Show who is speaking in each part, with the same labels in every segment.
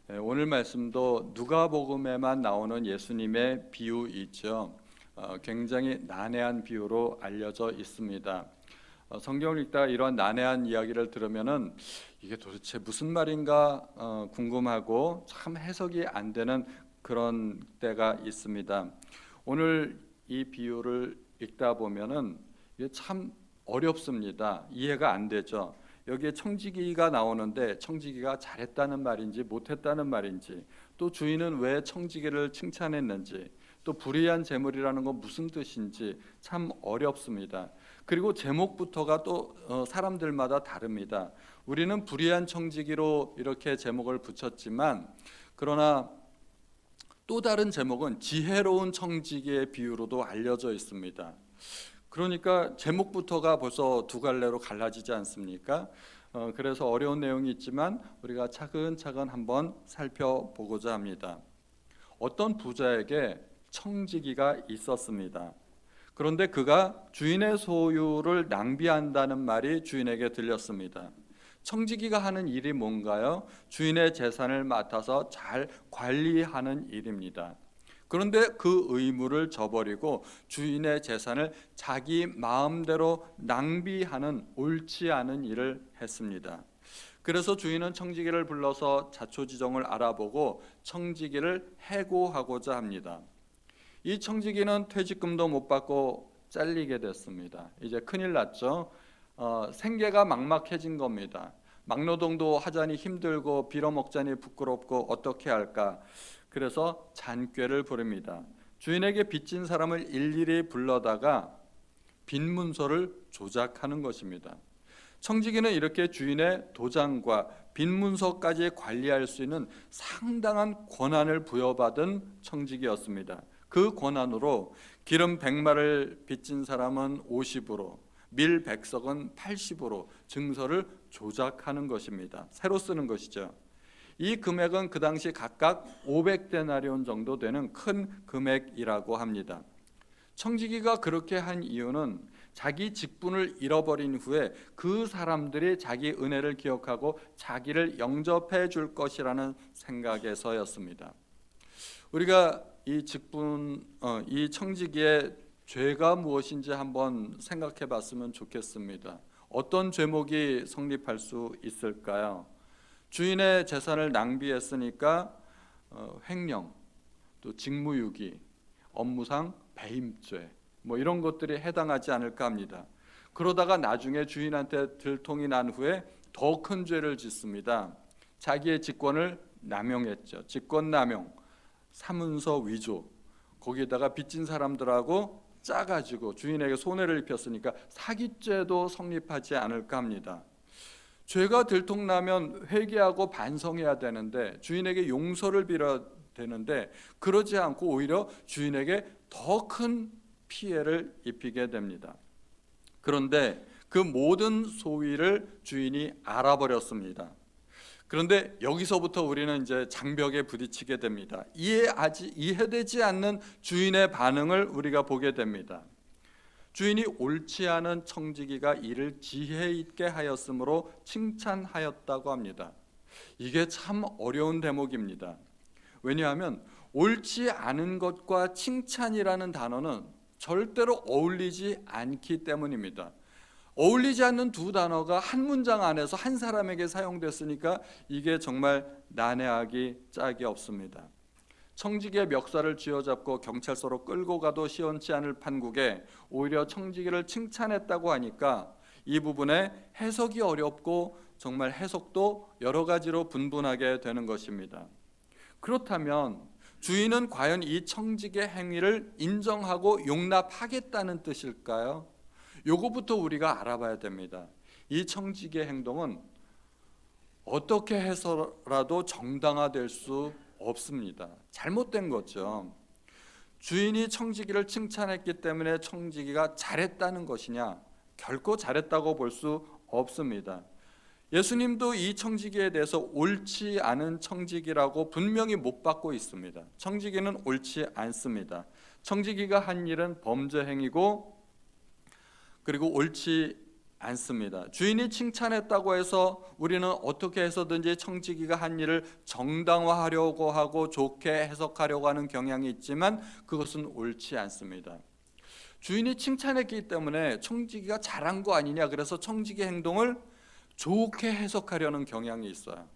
Speaker 1: 오늘 말씀도 누가복음에만 나오는 예수님의 비유이죠. 굉장히 난해한 비유로 알려져 있습니다. 성경을 읽다가 이런 난해한 이야기를 들으면은 이게 도대체 무슨 말인가 궁금하고 참 해석이 안 되는 그런 때가 있습니다. 오늘 이 비유를 읽다 보면은 이게 참 어렵습니다. 이해가 안 되죠. 여기에 청지기가 나오는데 청지기가 잘했다는 말인지 못했다는 말인지, 또 주인은 왜 청지기를 칭찬했는지, 또 불의한 재물이라는 건 무슨 뜻인지 참 어렵습니다. 그리고 제목부터가 또 사람들마다 다릅니다. 우리는 불의한 청지기로 이렇게 제목을 붙였지만, 그러나 또 다른 제목은 지혜로운 청지기의 비유로도 알려져 있습니다. 그러니까 제목부터가 벌써 두 갈래로 갈라지지 않습니까? 그래서 어려운 내용이 있지만 우리가 차근차근 한번 살펴보고자 합니다. 어떤 부자에게 청지기가 있었습니다. 그런데 그가 주인의 소유를 낭비한다는 말이 주인에게 들렸습니다. 청지기가 하는 일이 뭔가요? 주인의 재산을 맡아서 잘 관리하는 일입니다. 그런데 그 의무를 저버리고 주인의 재산을 자기 마음대로 낭비하는 옳지 않은 일을 했습니다. 그래서 주인은 청지기를 불러서 자초지종을 알아보고 청지기를 해고하고자 합니다. 이 청지기는 퇴직금도 못 받고 잘리게 됐습니다. 이제 큰일 났죠. 생계가 막막해진 겁니다. 막노동도 하자니 힘들고 빌어먹자니 부끄럽고 어떻게 할까? 그래서 잔꾀를 부릅니다. 주인에게 빚진 사람을 일일이 불러다가 빚 문서를 조작하는 것입니다. 청지기는 이렇게 주인의 도장과 빚 문서까지 관리할 수 있는 상당한 권한을 부여받은 청지기였습니다. 그 권한으로 기름 100마를 빚진 사람은 50으로, 밀 100석은 80으로 증서를 조작하는 것입니다. 새로 쓰는 것이죠. 이 금액은 그 당시 각각 500데나리온 정도 되는 큰 금액이라고 합니다. 청지기가 그렇게 한 이유는 자기 직분을 잃어버린 후에 그 사람들이 자기 은혜를 기억하고 자기를 영접해 줄 것이라는 생각에서였습니다. 우리가 이 청지기의 죄가 무엇인지 한번 생각해 봤으면 좋겠습니다. 어떤 죄목이 성립할 수 있을까요? 주인의 재산을 낭비했으니까 횡령, 또 직무유기, 업무상 배임죄 이런 것들이 해당하지 않을까 합니다. 그러다가 나중에 주인한테 들통이 난 후에 더 큰 죄를 짓습니다. 자기의 직권을 남용했죠. 직권남용, 사문서 위조, 거기에다가 빚진 사람들하고 짜가지고 주인에게 손해를 입혔으니까 사기죄도 성립하지 않을까 합니다. 죄가 들통나면 회개하고 반성해야 되는데, 주인에게 용서를 빌어야 되는데 그러지 않고 오히려 주인에게 더 큰 피해를 입히게 됩니다. 그런데 그 모든 소위를 주인이 알아버렸습니다. 그런데 여기서부터 우리는 이제 장벽에 부딪히게 됩니다. 이해되지 않는 주인의 반응을 우리가 보게 됩니다. 주인이 옳지 않은 청지기가 이를 지혜 있게 하였으므로 칭찬하였다고 합니다. 이게 참 어려운 대목입니다. 왜냐하면 옳지 않은 것과 칭찬이라는 단어는 절대로 어울리지 않기 때문입니다. 어울리지 않는 두 단어가 한 문장 안에서 한 사람에게 사용됐으니까 이게 정말 난해하기 짝이 없습니다. 청지기의 멱살을 쥐어잡고 경찰서로 끌고 가도 시원치 않을 판국에 오히려 청지기를 칭찬했다고 하니까 이 부분에 해석이 어렵고 정말 해석도 여러 가지로 분분하게 되는 것입니다. 그렇다면 주인은 과연 이 청지기의 행위를 인정하고 용납하겠다는 뜻일까요? 요거부터 우리가 알아봐야 됩니다. 이 청지기의 행동은 어떻게 해서라도 정당화될 수 없습니다. 잘못된 거죠. 주인이 청지기를 칭찬했기 때문에 청지기가 잘했다는 것이냐? 결코 잘했다고 볼 수 없습니다. 예수님도 이 청지기에 대해서 옳지 않은 청지기라고 분명히 못 받고 있습니다. 청지기는 옳지 않습니다. 청지기가 한 일은 범죄 행위고, 그리고 옳지 않습니다. 주인이 칭찬했다고 해서 우리는 어떻게 해서든지 청지기가 한 일을 정당화하려고 하고 좋게 해석하려고 하는 경향이 있지만 그것은 옳지 않습니다. 주인이 칭찬했기 때문에 청지기가 잘한 거 아니냐, 그래서 청지기 행동을 좋게 해석하려는 경향이 있어요.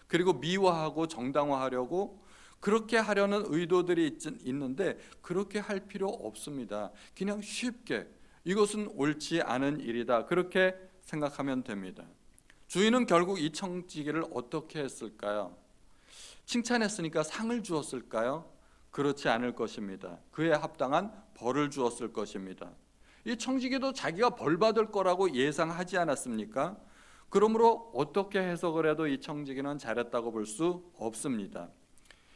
Speaker 1: 그리고 미화하고 정당화하려고 그렇게 하려는 의도들이 있는데 그렇게 할 필요 없습니다. 그냥 쉽게 이것은 옳지 않은 일이다, 그렇게 생각하면 됩니다. 주인은 결국 이 청지기를 어떻게 했을까요? 칭찬했으니까 상을 주었을까요? 그렇지 않을 것입니다. 그에 합당한 벌을 주었을 것입니다. 이 청지기도 자기가 벌 받을 거라고 예상하지 않았습니까? 그러므로 어떻게 해석을 해도 이 청지기는 잘했다고 볼 수 없습니다.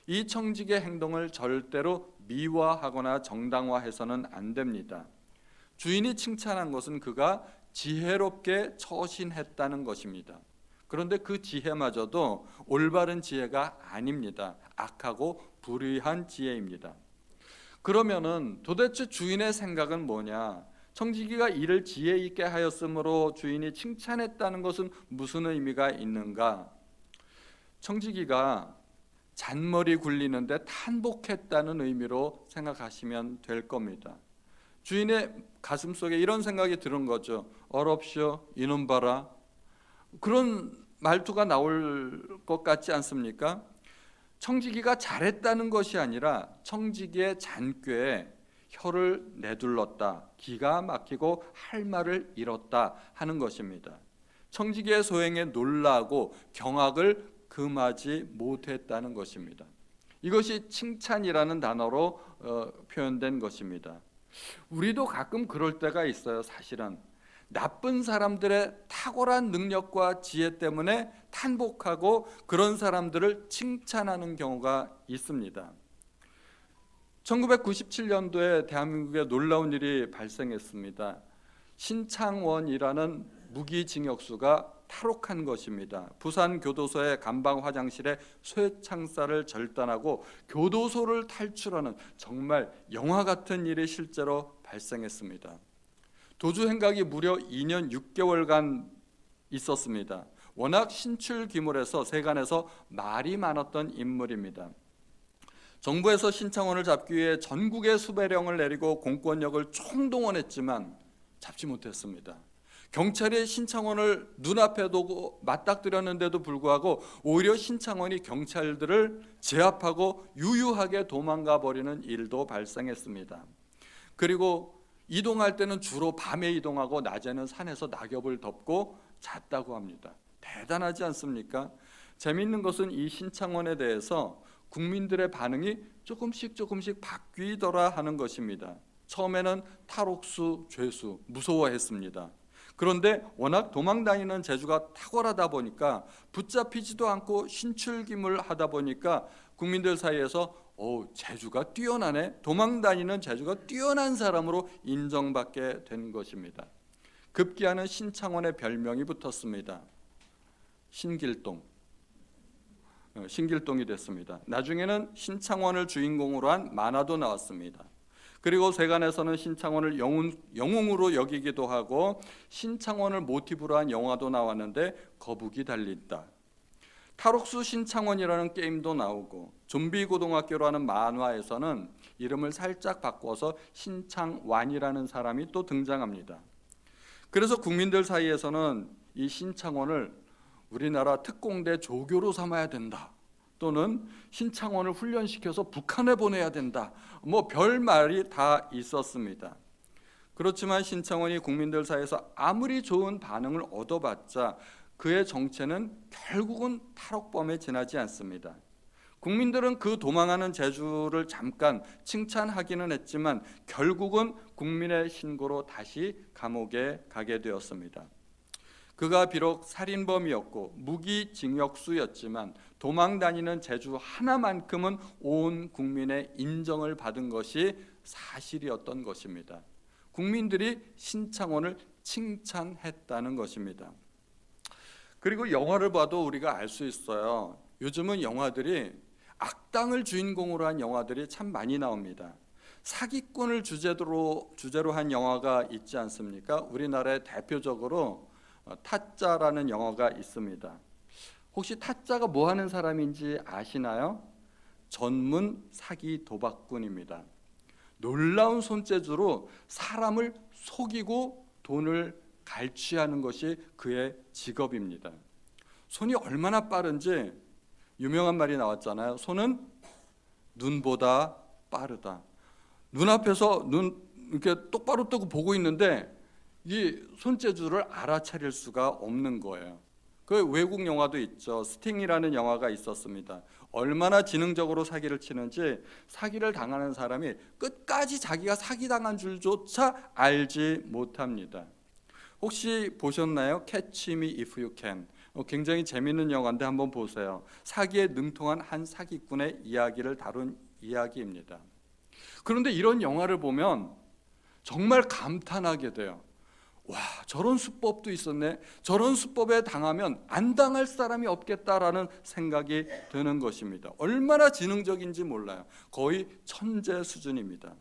Speaker 1: 이 청지기의 행동을 절대로 미화하거나 정당화해서는 안 됩니다. 주인이 칭찬한 것은 그가 지혜롭게 처신했다는 것입니다. 그런데 그 지혜마저도 올바른 지혜가 아닙니다. 악하고 불의한 지혜입니다. 그러면은 도대체 주인의 생각은 뭐냐? 청지기가 이를 지혜 있게 하였으므로 주인이 칭찬했다는 것은 무슨 의미가 있는가? 청지기가 잔머리 굴리는데 탄복했다는 의미로 생각하시면 될 겁니다. 주인의 가슴속에 이런 생각이 드는 거죠. 어렵쇼 이놈 봐라. 그런 말투가 나올 것 같지 않습니까? 청지기가 잘했다는 것이 아니라 청지기의 잔꾀에 혀를 내둘렀다, 기가 막히고 할 말을 잃었다 하는 것입니다. 청지기의 소행에 놀라고 경악을 금하지 못했다는 것입니다. 이것이 칭찬이라는 단어로 표현된 것입니다. 우리도 가끔 그럴 때가 있어요. 사실은 나쁜 사람들의 탁월한 능력과 지혜 때문에 탄복하고 그런 사람들을 칭찬하는 경우가 있습니다. 1997년도에 대한민국에 놀라운 일이 발생했습니다. 신창원이라는 무기징역수가 탈옥한 것입니다. 부산 교도소의 감방 화장실에 쇠창살을 절단하고 교도소를 탈출하는 정말 영화 같은 일이 실제로 발생했습니다. 도주 행각이 무려 2년 6개월간 있었습니다. 워낙 신출귀몰해서 세간에서 말이 많았던 인물입니다. 정부에서 신창원을 잡기 위해 전국에 수배령을 내리고 공권력을 총동원했지만 잡지 못했습니다. 경찰이 신창원을 눈앞에 두고 맞닥뜨렸는데도 불구하고 오히려 신창원이 경찰들을 제압하고 유유하게 도망가 버리는 일도 발생했습니다. 그리고 이동할 때는 주로 밤에 이동하고 낮에는 산에서 낙엽을 덮고 잤다고 합니다. 대단하지 않습니까? 재미있는 것은 이 신창원에 대해서 국민들의 반응이 조금씩 바뀌더라 하는 것입니다. 처음에는 탈옥수, 죄수 무서워했습니다. 그런데 워낙 도망다니는 재주가 탁월하다 보니까 붙잡히지도 않고 신출귀물하다 보니까 국민들 사이에서 재주가 뛰어나네, 도망다니는 재주가 뛰어난 사람으로 인정받게 된 것입니다. 급기야는 신창원의 별명이 붙었습니다. 신길동이 됐습니다. 나중에는 신창원을 주인공으로 한 만화도 나왔습니다. 그리고 세간에서는 신창원을 영웅으로 여기기도 하고 신창원을 모티브로 한 영화도 나왔는데 거북이 달린다. 탈옥수 신창원이라는 게임도 나오고 좀비 고등학교라는 만화에서는 이름을 살짝 바꿔서 신창완이라는 사람이 또 등장합니다. 그래서 국민들 사이에서는 이 신창원을 우리나라 특공대 조교로 삼아야 된다, 또는 신창원을 훈련시켜서 북한에 보내야 된다, 별 말이 다 있었습니다. 그렇지만 신창원이 국민들 사이에서 아무리 좋은 반응을 얻어봤자 그의 정체는 결국은 탈옥범에 지나지 않습니다. 국민들은 그 도망하는 재주를 잠깐 칭찬하기는 했지만 결국은 국민의 신고로 다시 감옥에 가게 되었습니다. 그가 비록 살인범이었고 무기징역수였지만 도망다니는 재주 하나만큼은 온 국민의 인정을 받은 것이 사실이었던 것입니다. 국민들이 신창원을 칭찬했다는 것입니다. 그리고 영화를 봐도 우리가 알 수 있어요. 요즘은 영화들이 악당을 주인공으로 한 영화들이 참 많이 나옵니다. 사기꾼을 주제로 한 영화가 있지 않습니까? 우리나라에 대표적으로 타짜라는 영화가 있습니다. 혹시 타짜가 뭐 하는 사람인지 아시나요? 전문 사기 도박꾼입니다. 놀라운 손재주로 사람을 속이고 돈을 갈취하는 것이 그의 직업입니다. 손이 얼마나 빠른지 유명한 말이 나왔잖아요. 손은 눈보다 빠르다. 눈앞에서 눈 이렇게 똑바로 뜨고 보고 있는데 이 손재주를 알아차릴 수가 없는 거예요. 그 외국 영화도 있죠. 스팅이라는 영화가 있었습니다. 얼마나 지능적으로 사기를 치는지 사기를 당하는 사람이 끝까지 자기가 사기당한 줄조차 알지 못합니다. 혹시 보셨나요? Catch Me If You Can. 굉장히 재미있는 영화인데 한번 보세요. 사기에 능통한 한 사기꾼의 이야기를 다룬 이야기입니다. 그런데 이런 영화를 보면 정말 감탄하게 돼요. 와, 저런 수법도 있었네. 저런 수법에 당하면 안 당할 사람이 없겠다라는 생각이 드는 것입니다. 얼마나 지능적인지 몰라요. 거의 천재 수준입니다.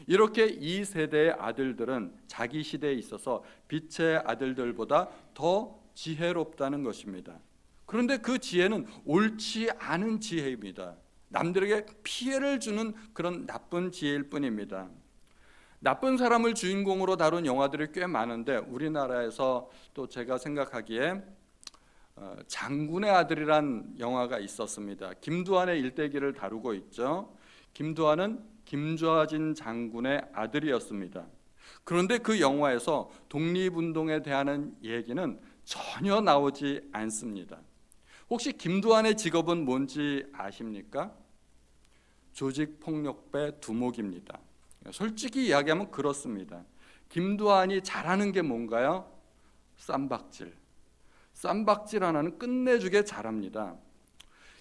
Speaker 1: 이렇게 이 세대의 아들들은 자기 시대에 있어서 빛의 아들들보다 더 지혜롭다는 것입니다. 그런데 그 지혜는 옳지 않은 지혜입니다. 남들에게 피해를 주는 그런 나쁜 지혜일 뿐입니다. 나쁜 사람을 주인공으로 다룬 영화들이 꽤 많은데 우리나라에서 또 제가 생각하기에 장군의 아들이란 영화가 있었습니다. 김두한의 일대기를 다루고 있죠. 김두한은 김좌진 장군의 아들이었습니다. 그런데 그 영화에서 독립운동에 대한 얘기는 전혀 나오지 않습니다. 혹시 김두한의 직업은 뭔지 아십니까? 조직폭력배 두목입니다. 솔직히 이야기하면 그렇습니다. 김두한이 잘하는 게 뭔가요? 쌈박질. 쌈박질 하나는 끝내주게 잘합니다.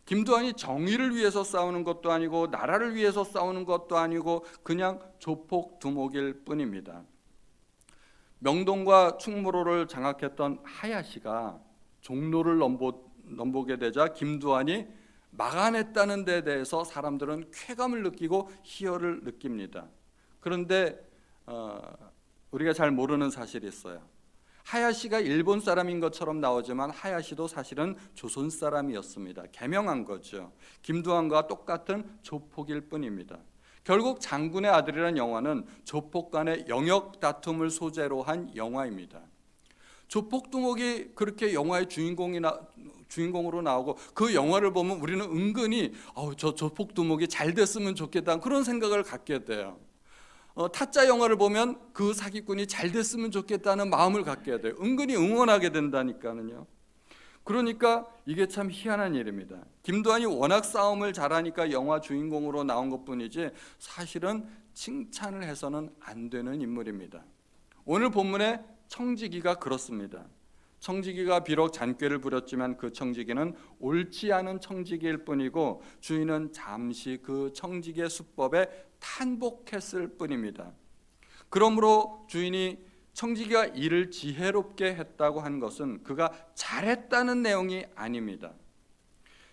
Speaker 1: 김두한이 정의를 위해서 싸우는 것도 아니고 나라를 위해서 싸우는 것도 아니고 그냥 조폭 두목일 뿐입니다. 명동과 충무로를 장악했던 하야시가 종로를 넘보게 되자 김두한이 막아냈다는 데 대해서 사람들은 쾌감을 느끼고 희열을 느낍니다. 그런데 우리가 잘 모르는 사실이 있어요. 하야시가 일본 사람인 것처럼 나오지만 하야시도 사실은 조선 사람이었습니다. 개명한 거죠. 김두한과 똑같은 조폭일 뿐입니다. 결국 장군의 아들이라는 영화는 조폭 간의 영역 다툼을 소재로 한 영화입니다. 조폭 두목이 그렇게 영화의 주인공으로 나오고 그 영화를 보면 우리는 은근히 저 조폭 두목이 잘 됐으면 좋겠다 그런 생각을 갖게 돼요. 타짜 영화를 보면 그 사기꾼이 잘 됐으면 좋겠다는 마음을 갖게 돼요. 은근히 응원하게 된다니까요. 그러니까 이게 참 희한한 일입니다. 김두한이 워낙 싸움을 잘하니까 영화 주인공으로 나온 것뿐이지 사실은 칭찬을 해서는 안 되는 인물입니다. 오늘 본문의 청지기가 그렇습니다. 청지기가 비록 잔꾀를 부렸지만 그 청지기는 옳지 않은 청지기일 뿐이고 주인은 잠시 그 청지기의 수법에 탄복했을 뿐입니다. 그러므로 주인이 청지기가 일을 지혜롭게 했다고 하는 것은 그가 잘했다는 내용이 아닙니다.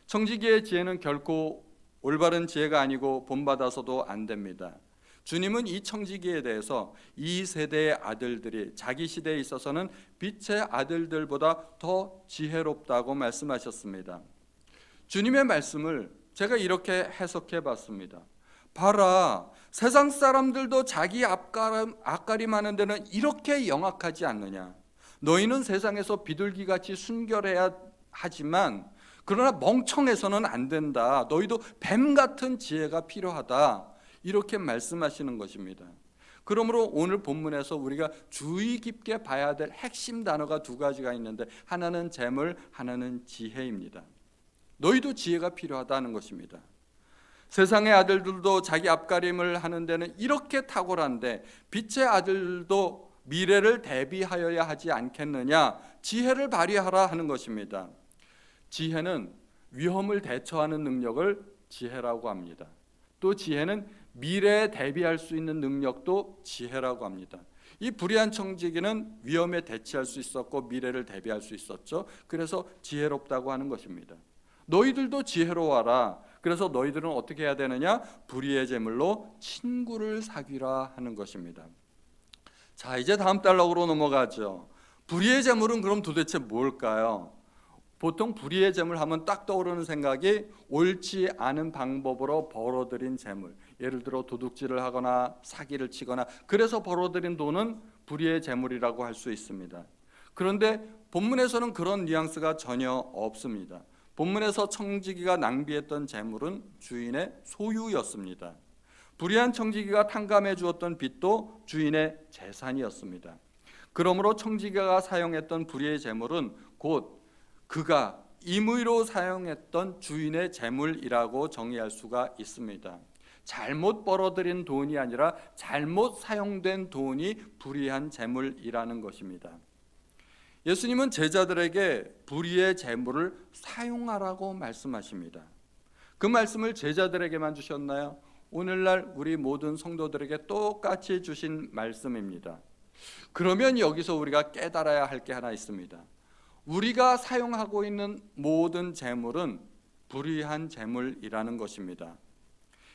Speaker 1: 청지기의 지혜는 결코 올바른 지혜가 아니고 본받아서도 안 됩니다. 주님은 이 청지기에 대해서 이 세대의 아들들이 자기 시대에 있어서는 빛의 아들들보다 더 지혜롭다고 말씀하셨습니다. 주님의 말씀을 제가 이렇게 해석해 봤습니다. 봐라, 세상 사람들도 자기 앞가림하는 데는 이렇게 영악하지 않느냐. 너희는 세상에서 비둘기같이 순결해야 하지만 그러나 멍청해서는 안 된다. 너희도 뱀 같은 지혜가 필요하다. 이렇게 말씀하시는 것입니다. 그러므로 오늘 본문에서 우리가 주의 깊게 봐야 될 핵심 단어가 두 가지가 있는데 하나는 재물, 하나는 지혜입니다. 너희도 지혜가 필요하다는 것입니다. 세상의 아들들도 자기 앞가림을 하는 데는 이렇게 탁월한데 빛의 아들도 미래를 대비하여야 하지 않겠느냐. 지혜를 발휘하라 하는 것입니다. 지혜는 위험을 대처하는 능력을 지혜라고 합니다. 또 지혜는 미래에 대비할 수 있는 능력도 지혜라고 합니다. 이 불의한 청지기는 위험에 대처할 수 있었고 미래를 대비할 수 있었죠. 그래서 지혜롭다고 하는 것입니다. 너희들도 지혜로워라. 그래서 너희들은 어떻게 해야 되느냐? 불의의 제물로 친구를 사귀라 하는 것입니다. 자, 이제 다음 단락으로 넘어가죠. 불의의 제물은 그럼 도대체 뭘까요? 보통 불의의 제물 하면 딱 떠오르는 생각이 옳지 않은 방법으로 벌어들인 제물, 예를 들어 도둑질을 하거나 사기를 치거나 그래서 벌어들인 돈은 불의의 제물이라고 할 수 있습니다. 그런데 본문에서는 그런 뉘앙스가 전혀 없습니다. 본문에서 청지기가 낭비했던 재물은 주인의 소유였습니다. 불의한 청지기가 탕감해 주었던 빚도 주인의 재산이었습니다. 그러므로 청지기가 사용했던 불의의 재물은 곧 그가 임의로 사용했던 주인의 재물이라고 정의할 수가 있습니다. 잘못 벌어들인 돈이 아니라 잘못 사용된 돈이 불의한 재물이라는 것입니다. 예수님은 제자들에게 불의의 재물을 사용하라고 말씀하십니다. 그 말씀을 제자들에게만 주셨나요? 오늘날 우리 모든 성도들에게 똑같이 주신 말씀입니다. 그러면 여기서 우리가 깨달아야 할 게 하나 있습니다. 우리가 사용하고 있는 모든 재물은 불의한 재물이라는 것입니다.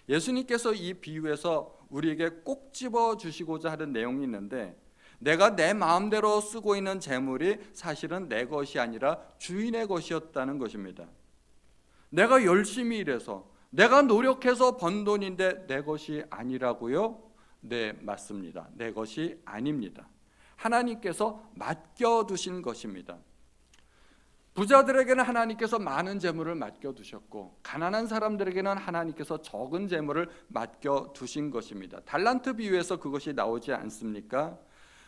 Speaker 1: 예수님께서 이 비유에서 우리에게 꼭 집어주시고자 하는 내용이 있는데, 내가 내 마음대로 쓰고 있는 재물이 사실은 내 것이 아니라 주인의 것이었다는 것입니다. 내가 열심히 일해서 내가 노력해서 번 돈인데 내 것이 아니라고요? 네, 맞습니다. 내 것이 아닙니다. 하나님께서 맡겨두신 것입니다. 부자들에게는 하나님께서 많은 재물을 맡겨두셨고, 가난한 사람들에게는 하나님께서 적은 재물을 맡겨두신 것입니다. 달란트 비유에서 그것이 나오지 않습니까?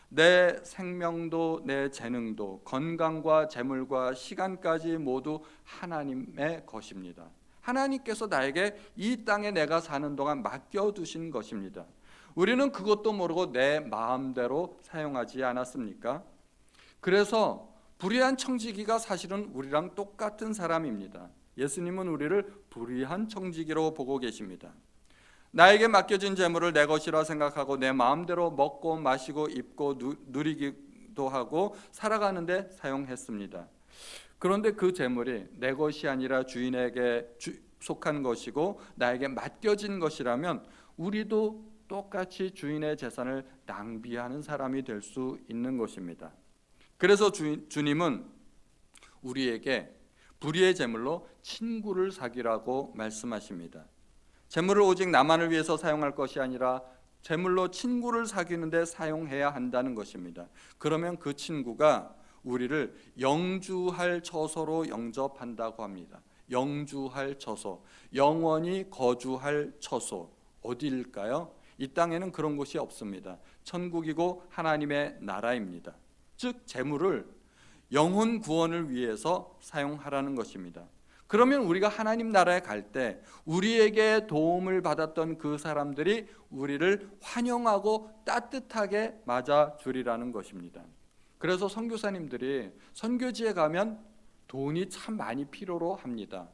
Speaker 1: 내 생명도 내 재능도 건강과 재물과 시간까지 모두 하나님의 것입니다. 하나님께서 나에게 이 땅에 내가 사는 동안 맡겨두신 것입니다. 우리는 그것도 모르고 내 마음대로 사용하지 않았습니까? 그래서 불의한 청지기가 사실은 우리랑 똑같은 사람입니다. 예수님은 우리를 불의한 청지기로 보고 계십니다. 나에게 맡겨진 재물을 내 것이라 생각하고 내 마음대로 먹고 마시고 입고 누리기도 하고 살아가는데 사용했습니다. 그런데 그 재물이 내 것이 아니라 주인에게 속한 것이고 나에게 맡겨진 것이라면 우리도 똑같이 주인의 재산을 낭비하는 사람이 될 수 있는 것입니다. 그래서 주님은 우리에게 불의의 재물로 친구를 사귀라고 말씀하십니다. 재물을 오직 나만을 위해서 사용할 것이 아니라 재물로 친구를 사귀는데 사용해야 한다는 것입니다. 그러면 그 친구가 우리를 영주할 처소로 영접한다고 합니다. 영주할 처소, 영원히 거주할 처소, 어디일까요? 이 땅에는 그런 곳이 없습니다. 천국이고 하나님의 나라입니다. 즉 재물을 영혼 구원을 위해서 사용하라는 것입니다. 그러면 우리가 하나님 나라에 갈 때 우리에게 도움을 받았던 그 사람들이 우리를 환영하고 따뜻하게 맞아주리라는 것입니다. 그래서 선교사님들이 선교지에 가면 돈이 참 많이 필요로 합니다.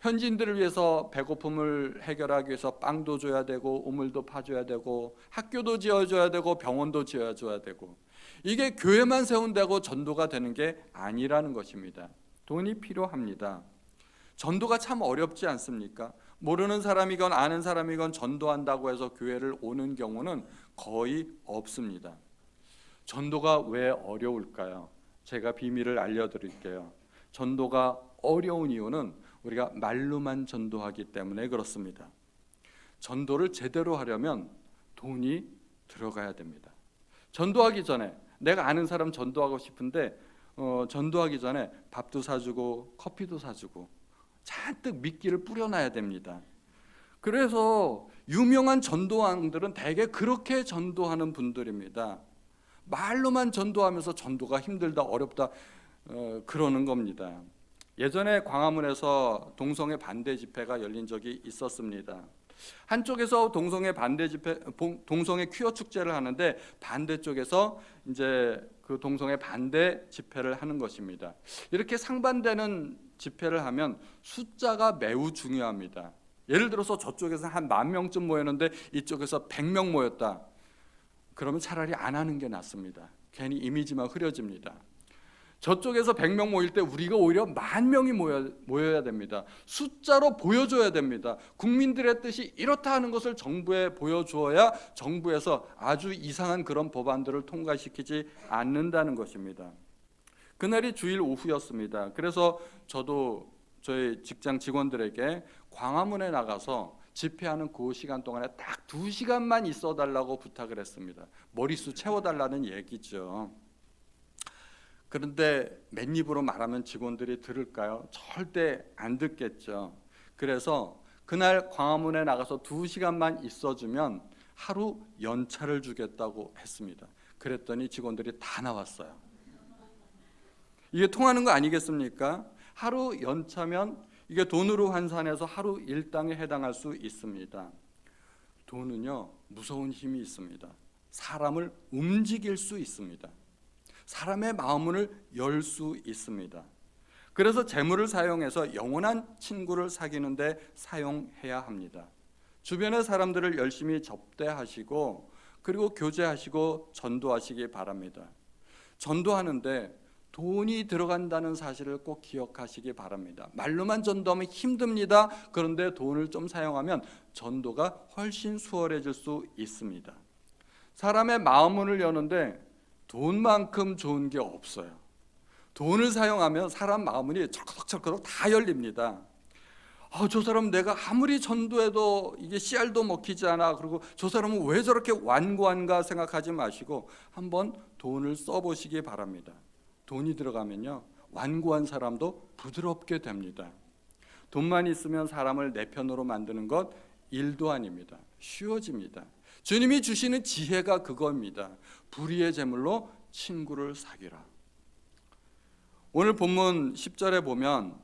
Speaker 1: 현지인들을 위해서 배고픔을 해결하기 위해서 빵도 줘야 되고 우물도 파줘야 되고 학교도 지어줘야 되고 병원도 지어줘야 되고, 이게 교회만 세운다고 전도가 되는 게 아니라는 것입니다. 돈이 필요합니다. 전도가 참 어렵지 않습니까? 모르는 사람이건 아는 사람이건 전도한다고 해서 교회를 오는 경우는 거의 없습니다. 전도가 왜 어려울까요? 제가 비밀을 알려드릴게요. 전도가 어려운 이유는 우리가 말로만 전도하기 때문에 그렇습니다. 전도를 제대로 하려면 돈이 들어가야 됩니다. 전도하기 전에 내가 아는 사람 전도하고 싶은데 전도하기 전에 밥도 사주고 커피도 사주고 잔뜩 미끼를 뿌려놔야 됩니다. 그래서 유명한 전도왕들은 대개 그렇게 전도하는 분들입니다. 말로만 전도하면서 전도가 힘들다 어렵다 그러는 겁니다. 예전에 광화문에서 동성애 반대 집회가 열린 적이 있었습니다. 한쪽에서 동성애 반대 집회, 동성애 퀴어 축제를 하는데 반대쪽에서 이제 그 동성애 반대 집회를 하는 것입니다. 이렇게 상반되는 집회를 하면 숫자가 매우 중요합니다. 예를 들어서 저쪽에서 한 10,000명쯤 모였는데 이쪽에서 100명 모였다. 그러면 차라리 안 하는 게 낫습니다. 괜히 이미지만 흐려집니다. 저쪽에서 100명 모일 때 우리가 오히려 10,000명이 모여야 됩니다. 숫자로 보여줘야 됩니다. 국민들의 뜻이 이렇다 하는 것을 정부에 보여주어야 정부에서 아주 이상한 그런 법안들을 통과시키지 않는다는 것입니다. 그날이 주일 오후였습니다. 그래서 저도 저희 직장 직원들에게 광화문에 나가서 집회하는 그 시간 동안에 딱 2시간만 있어 달라고 부탁을 했습니다. 머릿수 채워달라는 얘기죠. 그런데 맨입으로 말하면 직원들이 들을까요? 절대 안 듣겠죠. 그래서 그날 광화문에 나가서 2시간만 있어주면 하루 연차를 주겠다고 했습니다. 그랬더니 직원들이 다 나왔어요. 이게 통하는 거 아니겠습니까? 하루 연차면 이게 돈으로 환산해서 하루 일당에 해당할 수 있습니다. 돈은요, 무서운 힘이 있습니다. 사람을 움직일 수 있습니다. 사람의 마음을 열 수 있습니다. 그래서 재물을 사용해서 영원한 친구를 사귀는데 사용해야 합니다. 주변의 사람들을 열심히 접대하시고 그리고 교제하시고 전도하시기 바랍니다. 전도하는데 돈이 들어간다는 사실을 꼭 기억하시기 바랍니다. 말로만 전도하면 힘듭니다. 그런데 돈을 좀 사용하면 전도가 훨씬 수월해질 수 있습니다. 사람의 마음문을 여는데 돈만큼 좋은 게 없어요. 돈을 사용하면 사람 마음문이 철컥철컥 다 열립니다. 저 사람 내가 아무리 전도해도 이게 씨알도 먹히지 않아. 그리고 저 사람은 왜 저렇게 완고한가 생각하지 마시고 한번 돈을 써보시기 바랍니다. 돈이 들어가면요, 완고한 사람도 부드럽게 됩니다. 돈만 있으면 사람을 내 편으로 만드는 것 일도 아닙니다. 쉬워집니다. 주님이 주시는 지혜가 그겁니다. 불의의 제물로 친구를 사귀라. 오늘 본문 10절에 보면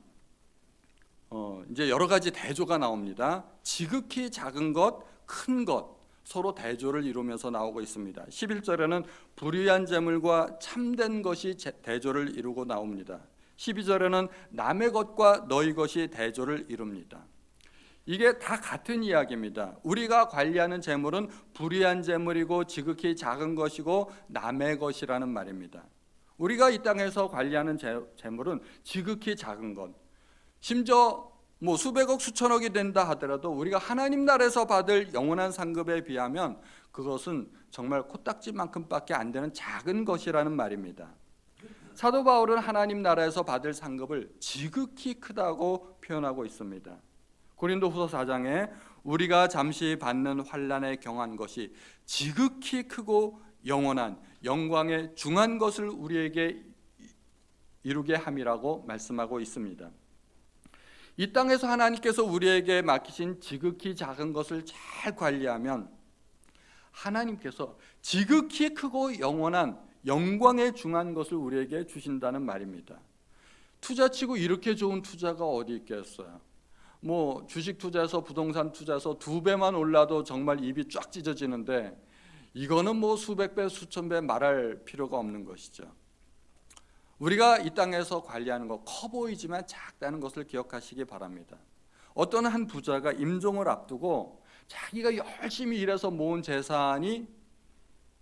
Speaker 1: 이제 여러 가지 대조가 나옵니다. 지극히 작은 것, 큰 것, 서로 대조를 이루면서 나오고 있습니다. 11절에는 불의한 제물과 참된 것이 대조를 이루고 나옵니다. 12절에는 남의 것과 너희 것이 대조를 이룹니다. 이게 다 같은 이야기입니다. 우리가 관리하는 재물은 불의한 재물이고 지극히 작은 것이고 남의 것이라는 말입니다. 우리가 이 땅에서 관리하는 재물은 지극히 작은 것, 심지어 수백억 수천억이 된다 하더라도 우리가 하나님 나라에서 받을 영원한 상급에 비하면 그것은 정말 코딱지만큼밖에 안 되는 작은 것이라는 말입니다. 사도 바울은 하나님 나라에서 받을 상급을 지극히 크다고 표현하고 있습니다. 고린도후서 4장에 우리가 잠시 받는 환난에 경한 것이 지극히 크고 영원한 영광에 중한 것을 우리에게 이루게 함이라고 말씀하고 있습니다. 이 땅에서 하나님께서 우리에게 맡기신 지극히 작은 것을 잘 관리하면 하나님께서 지극히 크고 영원한 영광에 중한 것을 우리에게 주신다는 말입니다. 투자치고 이렇게 좋은 투자가 어디 있겠어요? 주식 투자해서 부동산 투자해서 2배만 올라도 정말 입이 쫙 찢어지는데 이거는 수백 배 수천 배 말할 필요가 없는 것이죠. 우리가 이 땅에서 관리하는 거 커 보이지만 작다는 것을 기억하시기 바랍니다. 어떤 한 부자가 임종을 앞두고 자기가 열심히 일해서 모은 재산이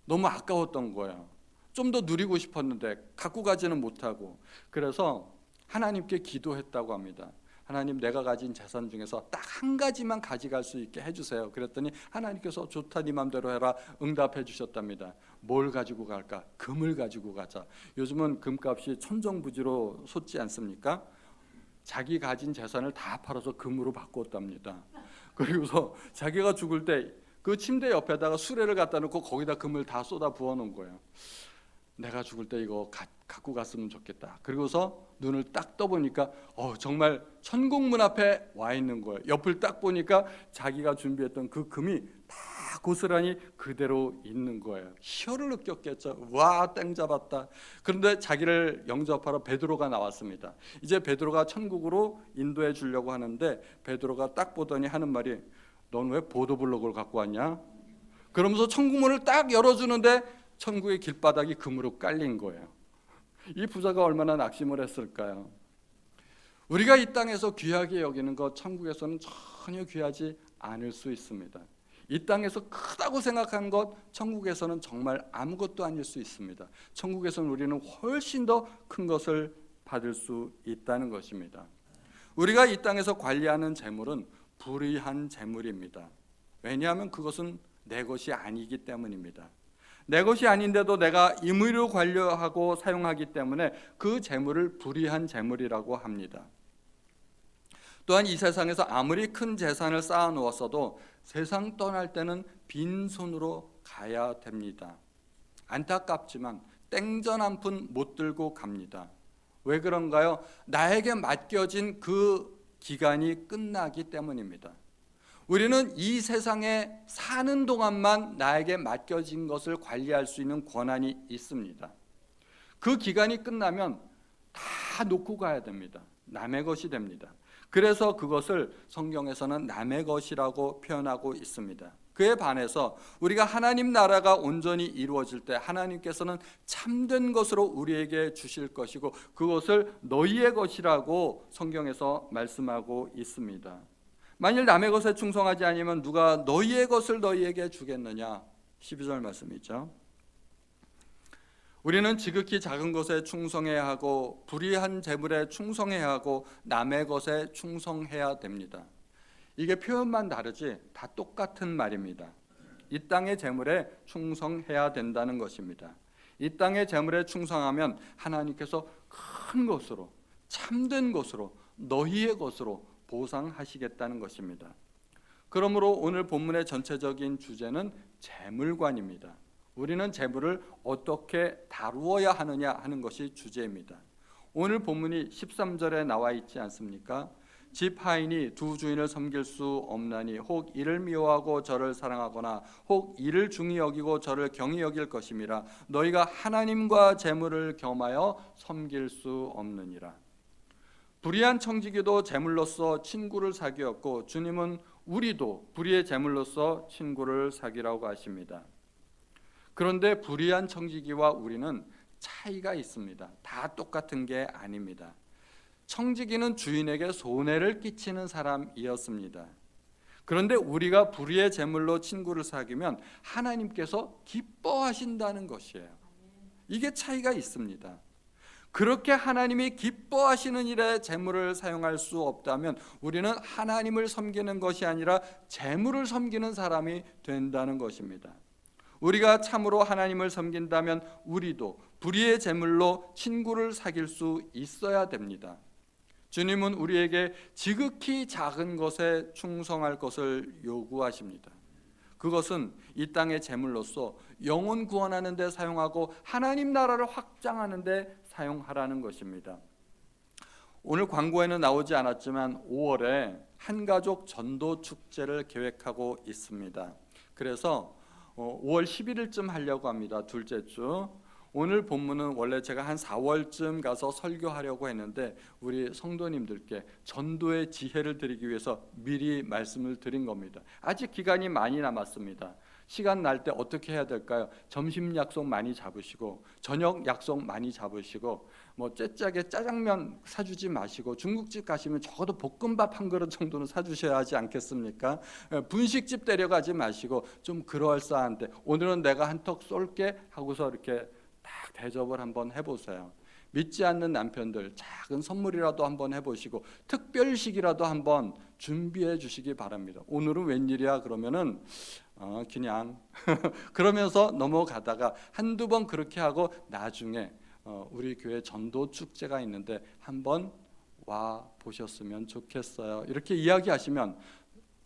Speaker 1: 너무 아까웠던 거예요. 좀 더 누리고 싶었는데 갖고 가지는 못하고, 그래서 하나님께 기도했다고 합니다. 하나님, 내가 가진 재산 중에서 딱 한 가지만 가져갈 수 있게 해주세요. 그랬더니 하나님께서 좋다, 네 맘대로 해라 응답해 주셨답니다. 뭘 가지고 갈까? 금을 가지고 가자. 요즘은 금값이 천정부지로 솟지 않습니까? 자기 가진 재산을 다 팔아서 금으로 바꿨답니다. 그리고서 자기가 죽을 때 그 침대 옆에다가 수레를 갖다 놓고 거기다 금을 다 쏟아 부어 놓은 거예요. 내가 죽을 때 이거 갖고 갔으면 좋겠다. 그리고서 눈을 딱 떠보니까 정말 천국문 앞에 와 있는 거예요. 옆을 딱 보니까 자기가 준비했던 그 금이 다 고스란히 그대로 있는 거예요. 희열을 느꼈겠죠. 와, 땡 잡았다. 그런데 자기를 영접하러 베드로가 나왔습니다. 이제 베드로가 천국으로 인도해 주려고 하는데 베드로가 딱 보더니 하는 말이, 넌 왜 보도블록을 갖고 왔냐? 그러면서 천국문을 딱 열어주는데 천국의 길바닥이 금으로 깔린 거예요. 이 부자가 얼마나 낙심을 했을까요? 우리가 이 땅에서 귀하게 여기는 것 천국에서는 전혀 귀하지 않을 수 있습니다. 이 땅에서 크다고 생각한 것 천국에서는 정말 아무것도 아닐 수 있습니다. 천국에서는 우리는 훨씬 더 큰 것을 받을 수 있다는 것입니다. 우리가 이 땅에서 관리하는 재물은 불의한 재물입니다. 왜냐하면 그것은 내 것이 아니기 때문입니다. 내 것이 아닌데도 내가 임의로 관리하고 사용하기 때문에 그 재물을 불의한 재물이라고 합니다. 또한 이 세상에서 아무리 큰 재산을 쌓아 놓았어도 세상 떠날 때는 빈손으로 가야 됩니다. 안타깝지만 땡전 한 푼 못 들고 갑니다. 왜 그런가요? 나에게 맡겨진 그 기간이 끝나기 때문입니다. 우리는 이 세상에 사는 동안만 나에게 맡겨진 것을 관리할 수 있는 권한이 있습니다. 그 기간이 끝나면 다 놓고 가야 됩니다. 남의 것이 됩니다. 그래서 그것을 성경에서는 남의 것이라고 표현하고 있습니다. 그에 반해서 우리가 하나님 나라가 온전히 이루어질 때 하나님께서는 참된 것으로 우리에게 주실 것이고 그것을 너희의 것이라고 성경에서 말씀하고 있습니다. 만일 남의 것에 충성하지 않으면 누가 너희의 것을 너희에게 주겠느냐? 12절 말씀이죠. 우리는 지극히 작은 것에 충성해야 하고 불의한 재물에 충성해야 하고 남의 것에 충성해야 됩니다. 이게 표현만 다르지 다 똑같은 말입니다. 이 땅의 재물에 충성해야 된다는 것입니다. 이 땅의 재물에 충성하면 하나님께서 큰 것으로 참된 것으로 너희의 것으로 보상하시겠다는 것입니다. 그러므로 오늘 본문의 전체적인 주제는 재물관입니다. 우리는 재물을 어떻게 다루어야 하느냐 하는 것이 주제입니다. 오늘 본문이 13절에 나와 있지 않습니까? 집 하인이 두 주인을 섬길 수 없나니 혹 이를 미워하고 저를 사랑하거나 혹 이를 중히 여기고 저를 경히 여길 것임이라. 너희가 하나님과 재물을 겸하여 섬길 수 없느니라. 불의한 청지기도 재물로서 친구를 사귀었고 주님은 우리도 불의의 재물로서 친구를 사귀라고 하십니다. 그런데 불의한 청지기와 우리는 차이가 있습니다. 다 똑같은 게 아닙니다. 청지기는 주인에게 손해를 끼치는 사람이었습니다. 그런데 우리가 불의의 재물로 친구를 사귀면 하나님께서 기뻐하신다는 것이에요. 이게 차이가 있습니다. 그렇게 하나님이 기뻐하시는 일에 재물을 사용할 수 없다면 우리는 하나님을 섬기는 것이 아니라 재물을 섬기는 사람이 된다는 것입니다. 우리가 참으로 하나님을 섬긴다면 우리도 불의의 재물로 친구를 사귈 수 있어야 됩니다. 주님은 우리에게 지극히 작은 것에 충성할 것을 요구하십니다. 그것은 이 땅의 재물로서 영혼 구원하는 데 사용하고 하나님 나라를 확장하는 데 사용하라는 것입니다. 오늘 광고에는 나오지 않았지만 5월에 한가족 전도 축제를 계획하고 있습니다. 그래서 5월 11일쯤 하려고 합니다. 둘째 주. 오늘 본문은 원래 제가 한 4월쯤 가서 설교하려고 했는데 우리 성도님들께 전도의 지혜를 드리기 위해서 미리 말씀을 드린 겁니다. 아직 기간이 많이 남았습니다. 시간 날 때 어떻게 해야 될까요? 점심 약속 많이 잡으시고 저녁 약속 많이 잡으시고 뭐 째짜게 짜장면 사주지 마시고 중국집 가시면 적어도 볶음밥 한 그릇 정도는 사주셔야 하지 않겠습니까? 분식집 데려가지 마시고 좀 그럴싸한데 오늘은 내가 한턱 쏠게 하고서 이렇게 딱 대접을 한번 해보세요. 믿지 않는 남편들 작은 선물이라도 한번 해보시고 특별식이라도 한번 준비해 주시기 바랍니다. 오늘은 웬일이야 그러면은 그냥 그러면서 넘어가다가 한두 번 그렇게 하고 나중에 우리 교회 전도 축제가 있는데 한번 와 보셨으면 좋겠어요. 이렇게 이야기하시면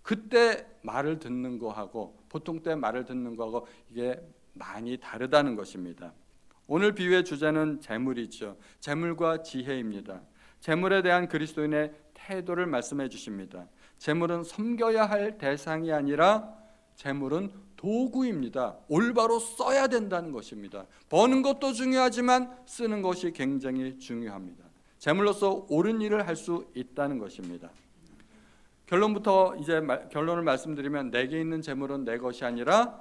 Speaker 1: 그때 말을 듣는 거하고 보통 때 말을 듣는 거하고 이게 많이 다르다는 것입니다. 오늘 비유의 주제는 재물이죠. 재물과 지혜입니다. 재물에 대한 그리스도인의 태도를 말씀해 주십니다. 재물은 섬겨야 할 대상이 아니라 재물은 도구입니다. 올바로 써야 된다는 것입니다. 버는 것도 중요하지만 쓰는 것이 굉장히 중요합니다. 재물로서 옳은 일을 할 수 있다는 것입니다. 결론부터 이제 결론을 말씀드리면 내게 있는 재물은 내 것이 아니라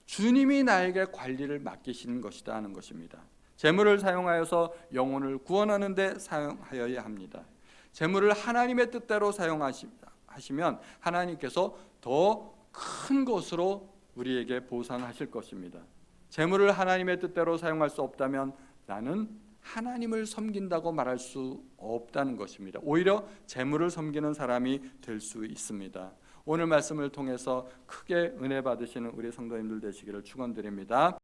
Speaker 1: 주님이 나에게 관리를 맡기시는 것이다 하는 것입니다. 재물을 사용하여서 영혼을 구원하는 데 사용하여야 합니다. 재물을 하나님의 뜻대로 사용하시면 하나님께서 더 큰 것으로 우리에게 보상하실 것입니다. 재물을 하나님의 뜻대로 사용할 수 없다면 나는 하나님을 섬긴다고 말할 수 없다는 것입니다. 오히려 재물을 섬기는 사람이 될 수 있습니다. 오늘 말씀을 통해서 크게 은혜 받으시는 우리 성도님들 되시기를 축원드립니다.